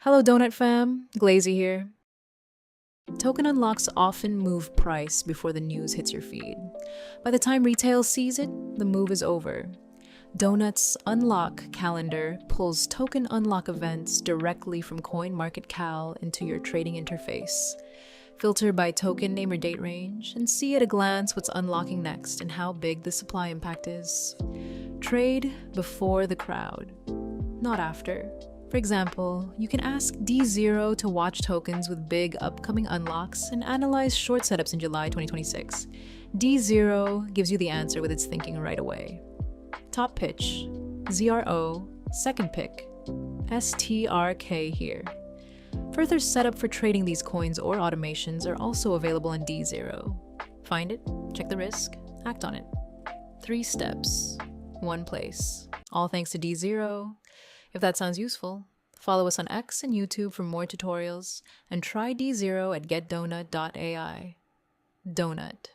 Hello Donut fam, Glazy here. Token unlocks often move price before the news hits your feed. By the time retail sees it, the move is over. Donut's Unlock calendar pulls token unlock events directly from CoinMarketCal into your trading interface. Filter by token name or date range, and see at a glance what's unlocking next and how big the supply impact is. Trade before the crowd, not after. For example, you can ask D0 to watch tokens with big upcoming unlocks and analyze short setups in July 2026. D0 gives you the answer with its thinking right away. Top pitch, ZRO, second pick, STRK here. Further setup for trading these coins or automations are also available on D0. Find it, check the risk, act on it. 3 steps, 1 place. All thanks to D0. If that sounds useful, follow us on X and YouTube for more tutorials, and try D0 at getdonut.ai. Donut.